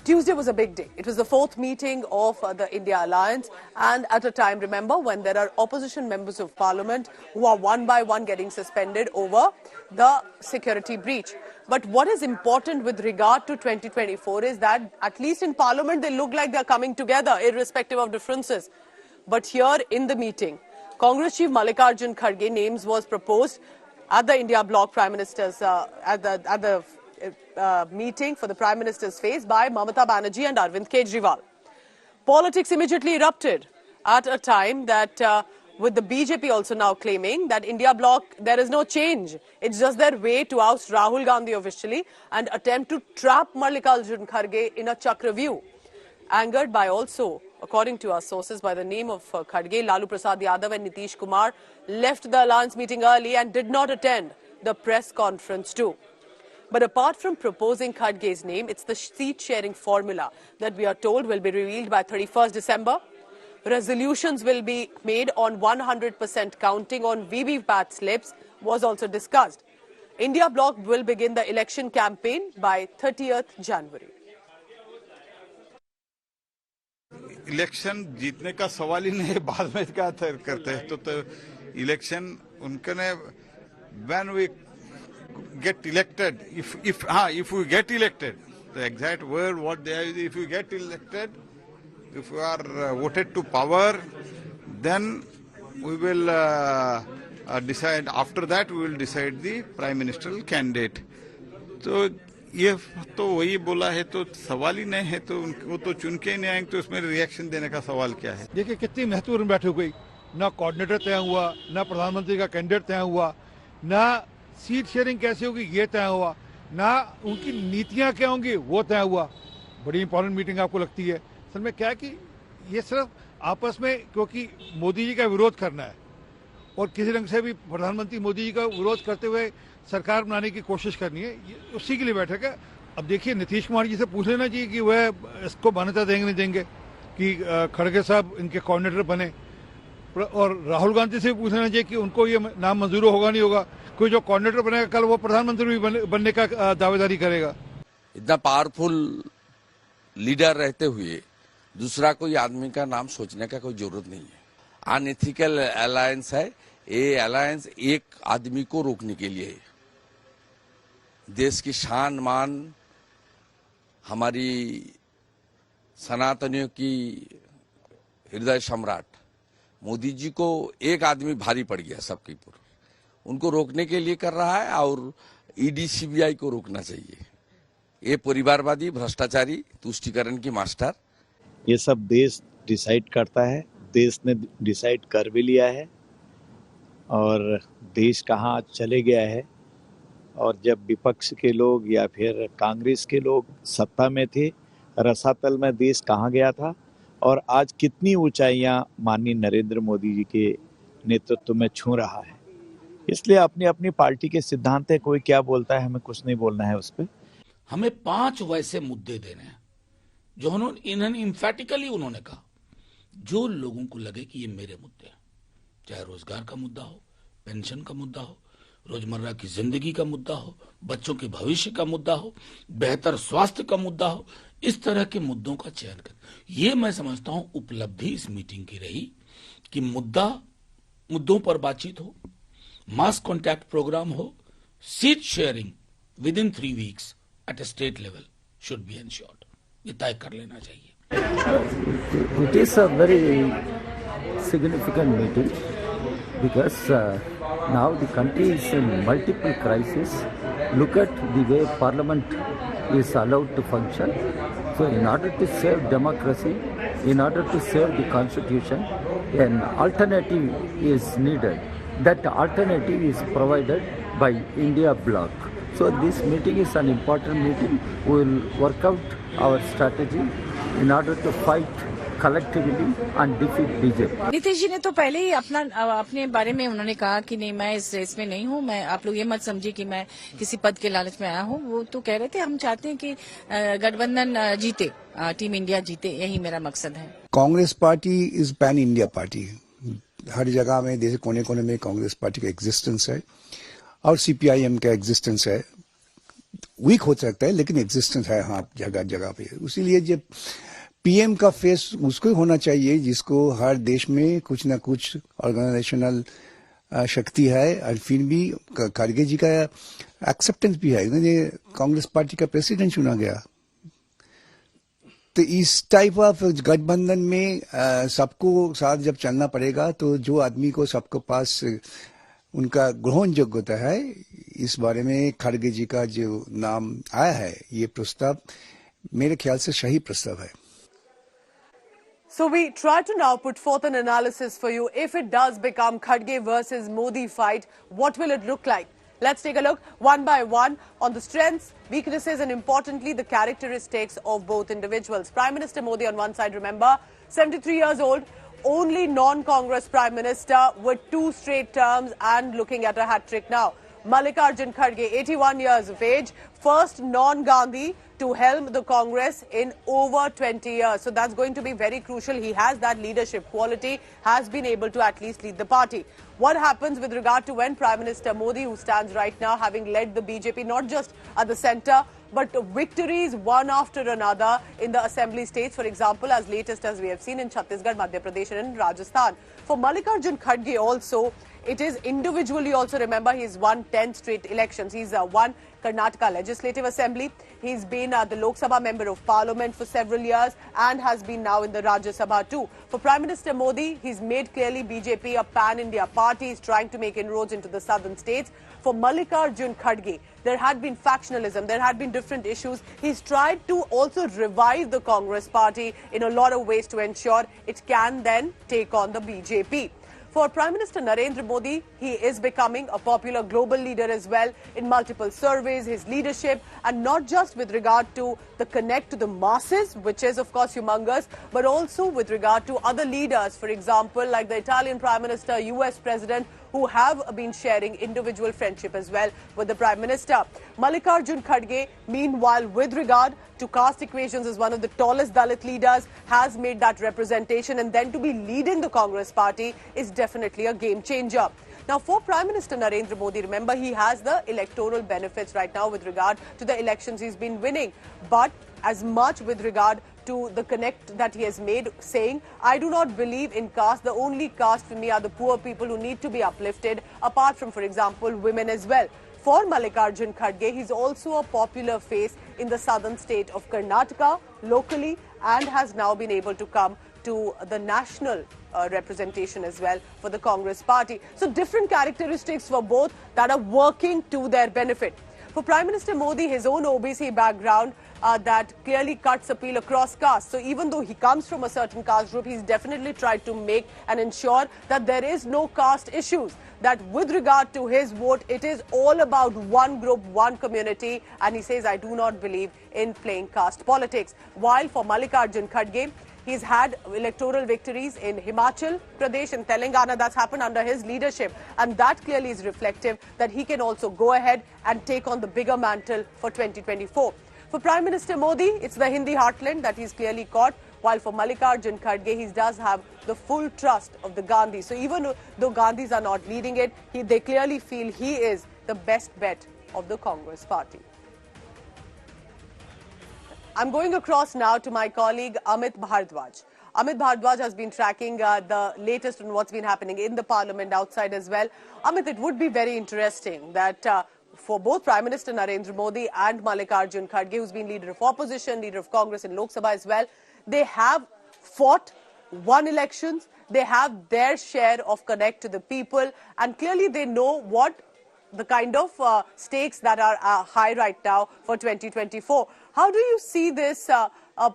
Tuesday was a big day. It was the fourth meeting of the India Alliance, and at a time, remember, when there are opposition members of parliament who are one by one getting suspended over the security breach. But what is important with regard to 2024 is that at least in parliament they look like they are coming together irrespective of differences. But here in the meeting, Congress Chief Mallikarjun Kharge names was proposed at the India bloc Prime Minister's at the meeting for the Prime Minister's face by Mamata Banerjee and Arvind Kejriwal. Politics immediately erupted at a time that with the BJP also now claiming that India bloc, there is no change. It's just their way to oust Rahul Gandhi officially and attempt to trap Mallikarjun Kharge in a Chakravyu. Angered by also, according to our sources, by the name of Kharge, Lalu Prasad Yadav and Nitish Kumar left the alliance meeting early and did not attend the press conference too. But apart from proposing Kharge's name, it's the seat-sharing formula that we are told will be revealed by 31st December. Resolutions will be made on 100% counting on VVPAT slips was also discussed. India bloc will begin the election campaign by 30th January. Election जीतने का सवाल ही नहीं, बाद में क्या करते हैं तो इलेक्शन उनके ने when we get elected, if we get elected, the exact word what they are, if we get elected, if we are voted to power, then we will decide. After that we will decide the prime ministerial candidate. तो ये तो वही बोला है, तो सवाल ही नहीं है, तो वो तो चुन के ही नहीं आएंगे, तो उसमें रिएक्शन देने का सवाल क्या है? देखिए कितनी महत्वपूर्ण बैठक हुई, ना कोऑर्डिनेटर तय हुआ, ना प्रधानमंत्री का कैंडिडेट तय हुआ, ना सीट शेयरिंग कैसे होगी ये तय हुआ, ना उनकी नीतियां क्या होंगी वो तय हुआ। बड़ी इंपॉर्टेंट मीटिंग आपको लगती है? असल में क्या है कि ये सिर्फ आपस में, क्योंकि मोदी जी का विरोध करना है और किसी रंग से भी प्रधानमंत्री मोदी जी का विरोध करते हुए सरकार बनाने की कोशिश करनी है, उसी के लिए बैठक है। अब देखिए नीतीश कुमार जी से पूछ लेना चाहिए कि वह इसको मान्यता देंगे नहीं देंगे कि खड़गे साहब इनके कोऑर्डिनेटर बने, और राहुल गांधी से भी पूछ लेना चाहिए कि उनको ये नाम मंजूर होगा नहीं होगा। कोई जो कोऑर्डिनेटर बनेगा कल वो प्रधानमंत्री भी बनने का दावेदारी करेगा। इतना पावरफुल लीडर रहते हुए दूसरा कोई आदमी का नाम सोचने का कोई जरूरत नहीं है। अनएथिकल अलायंस है ये। अलायंस एक आदमी को रोकने के लिए है। देश की शान मान, हमारी सनातनियों की हृदय सम्राट मोदी जी को एक आदमी भारी पड़ गया सबके ऊपर, उनको रोकने के लिए कर रहा है। और ईडी सीबीआई को रोकना चाहिए। ये परिवारवादी भ्रष्टाचारी तुष्टीकरण की मास्टर, ये सब देश डिसाइड करता है। देश ने डिसाइड कर भी लिया है और देश कहाँ चले गया है। और जब विपक्ष के लोग या फिर कांग्रेस के लोग सत्ता में थे, रसातल में देश कहाँ गया था और आज कितनी ऊंचाइयां माननीय नरेंद्र मोदी जी के नेतृत्व में छू रहा है। इसलिए अपनी अपनी पार्टी के सिद्धांत है, कोई क्या बोलता है हमें कुछ नहीं बोलना है उस पर। हमें 5 वैसे मुद्दे देने हैं जो इन्होंने इम्फेटिकली उन्होंने कहा, जो लोगों को लगे कि ये मेरे मुद्दे हैं, चाहे रोजगार का मुद्दा हो, पेंशन का मुद्दा हो, रोजमर्रा की जिंदगी का मुद्दा हो, बच्चों के भविष्य का मुद्दा हो, बेहतर स्वास्थ्य का मुद्दा हो, इस तरह के मुद्दों का चयन कर। ये मैं समझता हूं उपलब्धि इस मीटिंग की रही कि मुद्दों पर बातचीत हो, मास कॉन्टैक्ट प्रोग्राम हो, seat sharing within 3 weeks at a state level should be ensured. ये तय कर लेना चाहिए। It is a very significant meeting because now the country is in multiple crises. Look at the way Parliament is allowed to function. So in order to save democracy, in order to save the Constitution, an alternative is needed. That alternative is provided by India bloc. So this meeting is an important meeting. We will work out our strategy in order to fight collectively and defeat BJP. Nitish ji ने तो पहले ही अपने बारे में उन्होंने कहा कि नहीं, मैं इस रेस में नहीं हूँ, मैं आप लोग ये मत समझिए कि मैं किसी पद के लालच में आया हूँ। वो तो कह रहे थे हम चाहते हैं कि गठबंधन जीते, टीम इंडिया जीते, यही मेरा मकसद है। Congress party is pan India party. हर जगह में देश कोने कोने में कांग्रेस पार्टी का एग्जिस्टेंस है और सीपीआईएम का एग्जिस्टेंस है। वीक हो सकता है, लेकिन एग्जिस्टेंस है हाँ जगह जगह पे। इसीलिए जब पीएम का फेस उसको होना चाहिए जिसको हर देश में कुछ ना कुछ ऑर्गेनाइजेशनल शक्ति है, और फिर भी खड़गे जी का एक्सेप्टेंस भी है, ये कांग्रेस पार्टी का प्रेसिडेंट चुना गया। तो इस टाइप ऑफ गठबंधन में सबको साथ जब चलना पड़ेगा, तो जो आदमी को सबके पास उनका ग्रहण योग्यता है, इस बारे में खड़गे जी का जो नाम आया है, ये प्रस्ताव मेरे ख्याल से सही प्रस्ताव है। So we try to now put forth an analysis for you. If it does become Kharge versus Modi fight, what will it look like? Let's take a look one by one on the strengths, weaknesses and importantly the characteristics of both individuals. Prime Minister Modi on one side, remember, 73 years old, only non-Congress Prime Minister with 2 straight terms and looking at a hat-trick now. Mallikarjun Kharge, 81 years of age, first non-Gandhi to helm the Congress in over 20 years. So that's going to be very crucial. He has that leadership quality, has been able to at least lead the party. What happens with regard to when Prime Minister Modi, who stands right now having led the BJP not just at the centre, but victories one after another in the assembly states, for example, as latest as we have seen in Chhattisgarh, Madhya Pradesh and in Rajasthan. For Mallikarjun Kharge also, it is individually also, remember, he's won 10 straight elections. He's won Karnataka Legislative Assembly. He's been the Lok Sabha Member of Parliament for several years and has been now in the Rajya Sabha too. For Prime Minister Modi, he's made clearly BJP a pan-India party. He's trying to make inroads into the southern states. For Mallikarjun Kharge, there had been factionalism, there had been different issues. He's tried to also revive the Congress party in a lot of ways to ensure it can then take on the BJP. For Prime Minister Narendra Modi, he is becoming a popular global leader as well in multiple surveys, his leadership, and not just with regard to the connect to the masses, which is of course humongous, but also with regard to other leaders, for example, like the Italian Prime Minister, US President, who have been sharing individual friendship as well with the Prime Minister. Mallikarjun Kharge, meanwhile, with regard to caste equations, is one of the tallest Dalit leaders, has made that representation, and then to be leading the Congress party is definitely a game changer. Now, for Prime Minister Narendra Modi, remember, he has the electoral benefits right now with regard to the elections he's been winning, but as much with regard to the connect that he has made, saying, I do not believe in caste. The only caste for me are the poor people who need to be uplifted, apart from, for example, women as well. For Mallikarjun Kharge, he's also a popular face in the southern state of Karnataka, locally, and has now been able to come to the national representation as well for the Congress party. So different characteristics for both that are working to their benefit. For Prime Minister Modi, his own OBC background that clearly cuts appeal across castes. So even though he comes from a certain caste group, he's definitely tried to make and ensure that there is no caste issues. That with regard to his vote, it is all about one group, one community. And he says, I do not believe in playing caste politics. While for Mallikarjun Kharge, he's had electoral victories in Himachal Pradesh and Telangana. That's happened under his leadership. And that clearly is reflective that he can also go ahead and take on the bigger mantle for 2024. For Prime Minister Modi, it's the Hindi heartland that he's clearly caught. While for Mallikarjun Kharge, he does have the full trust of the Gandhis. So even though Gandhis are not leading it, they clearly feel he is the best bet of the Congress party. I'm going across now to my colleague Amit Bhardwaj. Amit Bhardwaj has been tracking the latest on what's been happening in the parliament outside as well. Amit, it would be very interesting that for both Prime Minister Narendra Modi and Mallikarjun Kharge, who's been leader of opposition, leader of Congress in Lok Sabha as well, they have fought, won elections, they have their share of connect to the people, and clearly they know what the kind of stakes that are high right now for 2024. How do you see this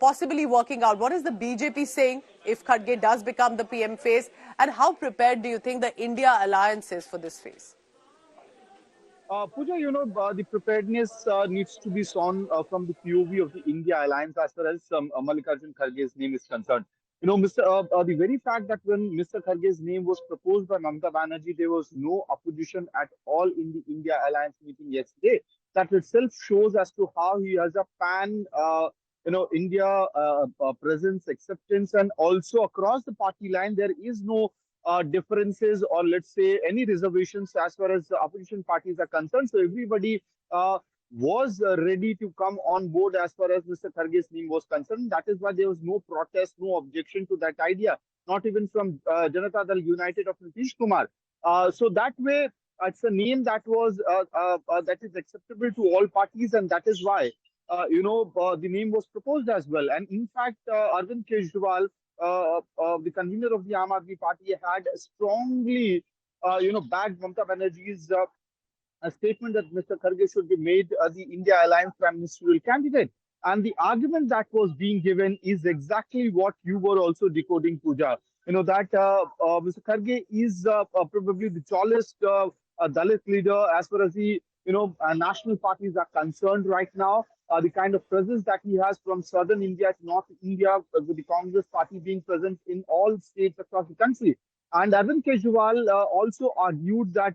possibly working out? What is the BJP saying if Kharge does become the PM face? And how prepared do you think the India alliance is for this phase? Pooja, the preparedness needs to be shown from the POV of the India alliance as far as Mallikarjun Kharge's name is concerned. The very fact that when Mr. Kharge's name was proposed by Mamata Banerjee, there was no opposition at all in the India alliance meeting yesterday. That itself shows as to how he has a India presence, acceptance, and also across the party line, there is no differences or let's say any reservations as far as the opposition parties are concerned. So everybody was ready to come on board as far as Mr. Kharge's name was concerned. That is why there was no protest, no objection to that idea, not even from Janata Dal United of Nitish Kumar. So that way, it's a name that was that is acceptable to all parties, and that is why the name was proposed as well. And in fact, Arvind Kejriwal, the convener of the I.N.D.I.A party, had strongly backed Mamata Banerjee's a statement that Mr. Kharge should be made the India Alliance Prime Ministerial candidate. And the argument that was being given is exactly what you were also decoding, Pooja. That Mr. Kharge is probably the tallest Dalit leader as far as the national parties are concerned right now. The kind of presence that he has from southern India to north India, with the Congress party being present in all states across the country. And Arvind Kejriwal also argued that,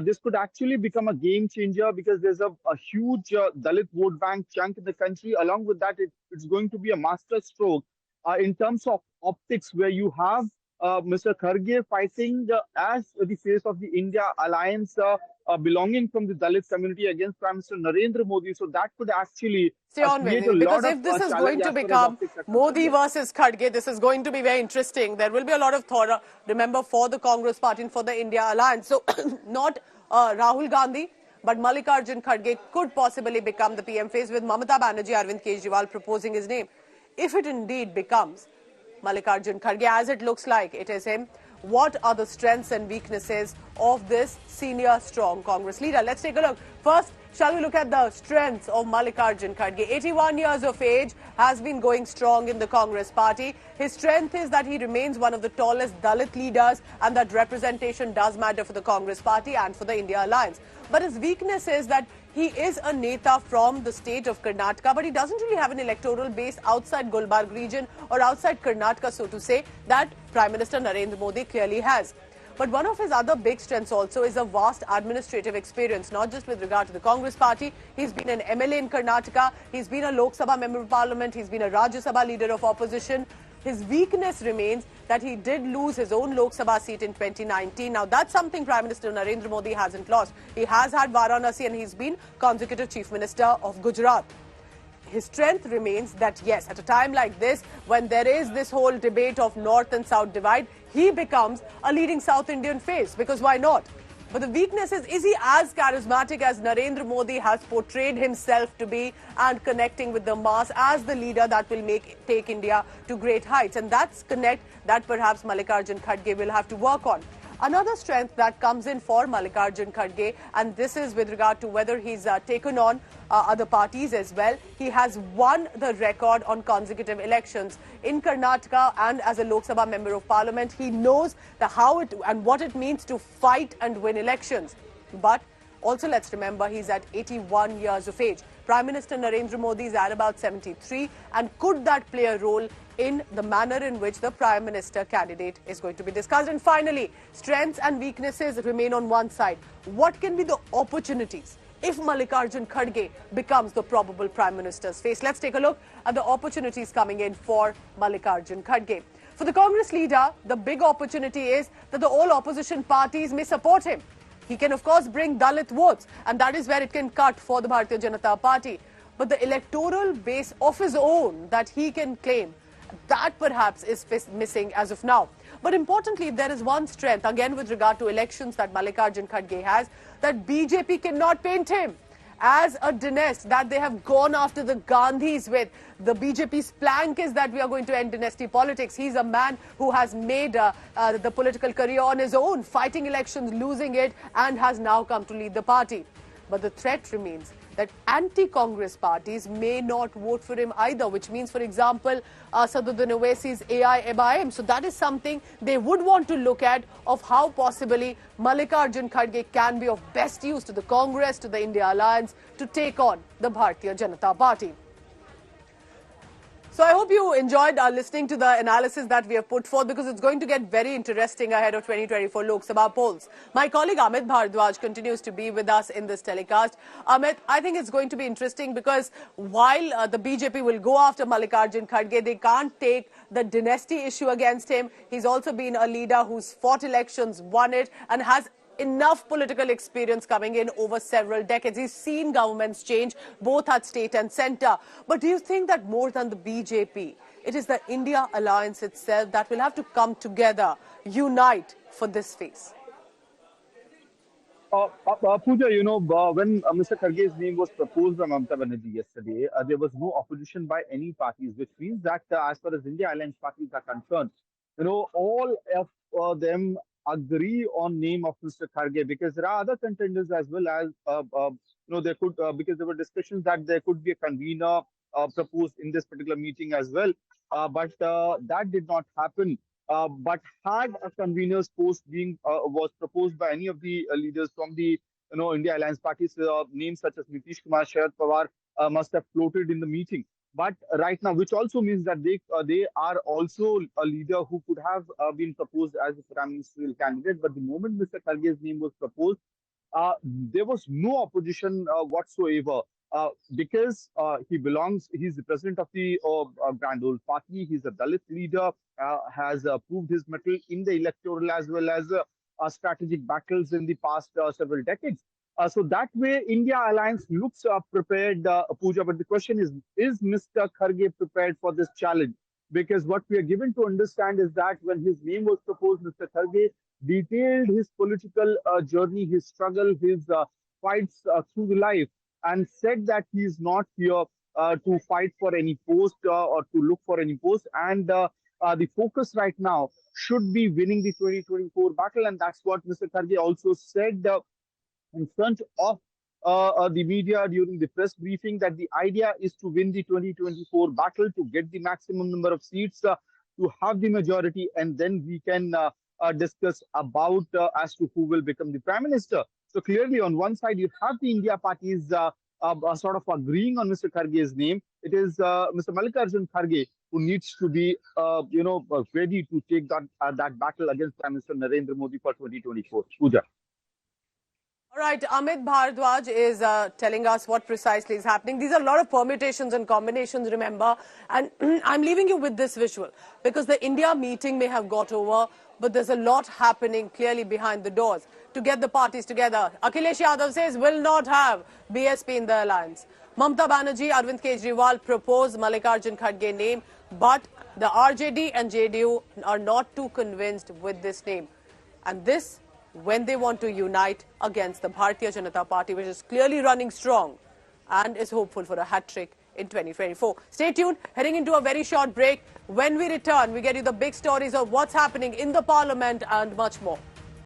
this could actually become a game changer because there's a huge Dalit vote bank chunk in the country. Along with that, it's going to be a master stroke in terms of optics, where you have Mr. Kharge fighting as the face of the India alliance, belonging from the Dalit community against Prime Minister Narendra Modi. So that could actually stay on create with a it, because lot if of this is challenge going to as far as become optics are Modi concerned. versus Kharge, this is going to be very interesting. There will be a lot of thought, remember, for the Congress party and for the India alliance. So not Rahul Gandhi, but Mallikarjun Kharge could possibly become the PM face, with Mamata Banerjee, Arvind Kejriwal proposing his name. If it indeed becomes Mallikarjun Kharge, as it looks like it is him, what are the strengths and weaknesses of this senior, strong Congress leader? Let's take a look. First, shall we look at the strengths of Mallikarjun Kharge? 81 years of age, has been going strong in the Congress party. His strength is that he remains one of the tallest Dalit leaders, and that representation does matter for the Congress party and for the India alliance. But his weakness is that he is a Neta from the state of Karnataka, but he doesn't really have an electoral base outside Gulbarg region or outside Karnataka, so to say, that Prime Minister Narendra Modi clearly has. But one of his other big strengths also is a vast administrative experience, not just with regard to the Congress party. He's been an MLA in Karnataka, he's been a Lok Sabha member of parliament, he's been a Rajya Sabha leader of opposition. His weakness remains that he did lose his own Lok Sabha seat in 2019. Now, that's something Prime Minister Narendra Modi hasn't lost. He has had Varanasi, and he's been consecutive Chief Minister of Gujarat. His strength remains that, yes, at a time like this, when there is this whole debate of North and South divide, he becomes a leading South Indian face, because why not? But the weakness is he as charismatic as Narendra Modi has portrayed himself to be, and connecting with the mass as the leader that will take India to great heights? And that's connect that perhaps Mallikarjun Kharge will have to work on. Another strength that comes in for Mallikarjun Kharge, and this is with regard to whether he's taken on other parties as well. He has won the record on consecutive elections in Karnataka, and as a Lok Sabha member of parliament, he knows how it and what it means to fight and win elections. But also, let's remember, he's at 81 years of age. Prime Minister Narendra Modi is at about 73, and could that play a role in the manner in which the Prime Minister candidate is going to be discussed? And finally, strengths and weaknesses remain on one side. What can be the opportunities if Mallikarjun Kharge becomes the probable Prime Minister's face? Let's take a look at the opportunities coming in for Mallikarjun Kharge. For the Congress leader, the big opportunity is that all opposition parties may support him. He can, of course, bring Dalit votes, and that is where it can cut for the Bharatiya Janata Party. But the electoral base of his own that he can claim, that perhaps is missing as of now. But importantly, there is one strength, again with regard to elections, that Mallikarjun Kharge has, that BJP cannot paint him as a dynasty that they have gone after the Gandhis with. The BJP's plank is that we are going to end dynasty politics. He's a man who has made the political career on his own, fighting elections, losing it, and has now come to lead the party. But the threat remains that anti-Congress parties may not vote for him either, which means, for example, Saduddin Owaisi's I.N.D.I.A. So that is something they would want to look at, of how possibly Mallikarjun Kharge can be of best use to the Congress, to the India alliance, to take on the Bharatiya Janata Party. So I hope you enjoyed listening to the analysis that we have put forth, because it's going to get very interesting ahead of 2024 Lok Sabha polls. My colleague Amit Bhardwaj continues to be with us in this telecast. Amit, I think it's going to be interesting because while the BJP will go after Mallikarjun Kharge, they can't take the dynasty issue against him. He's also been a leader who's fought elections, won it, and has enough political experience coming in over several decades. He's seen governments change both at state and centre. But do you think that more than the BJP, it is the India alliance itself that will have to come together, unite for this phase? Pooja, when Mr. Kharge's name was proposed by Mamata Banerjee yesterday, there was no opposition by any parties, which means that as far as India alliance parties are concerned, all of them agree on name of Mr. Kharge, because there are other contenders as well as, there could, because there were discussions that there could be a convener proposed in this particular meeting as well, but that did not happen. But had a convener's post being was proposed by any of the leaders from the India Alliance parties, names such as Nitish Kumar, Sharad Pawar must have floated in the meeting. But right now, which also means that they are also a leader who could have been proposed as a Prime Ministerial candidate. But the moment Mr. Kharge's name was proposed, there was no opposition whatsoever. Because he's the president of the Grand Old Party, he's a Dalit leader, has proved his mettle in the electoral as well as strategic battles in the past several decades. So that way, India Alliance looks prepared, Pooja. But the question is Mr. Kharge prepared for this challenge? Because what we are given to understand is that when his name was proposed, Mr. Kharge detailed his political journey, his struggle, his fights through the life, and said that he is not here to fight for any post or to look for any post. And the focus right now should be winning the 2024 battle. And that's what Mr. Kharge also said in front of the media during the press briefing, that the idea is to win the 2024 battle, to get the maximum number of seats, to have the majority, and then we can discuss about as to who will become the Prime Minister. So clearly, on one side, you have the India parties sort of agreeing on Mr. Kharge's name. It is Mr. Mallikarjun Kharge who needs to be, ready to take that battle against Prime Minister Narendra Modi for 2024. Pooja. All right, Amit Bhardwaj is telling us what precisely is happening. These are a lot of permutations and combinations, remember. And I'm leaving you with this visual, because the India meeting may have got over, but there's a lot happening clearly behind the doors to get the parties together. Akhilesh Yadav says will not have BSP in the alliance. Mamata Banerjee, Arvind Kejriwal proposed Mallikarjun Kharge name, but the RJD and JDU are not too convinced with this name. And this when they want to unite against the Bharatiya Janata Party, which is clearly running strong and is hopeful for a hat-trick in 2024. Stay tuned, heading into a very short break. When we return, we get you the big stories of what's happening in the parliament and much more.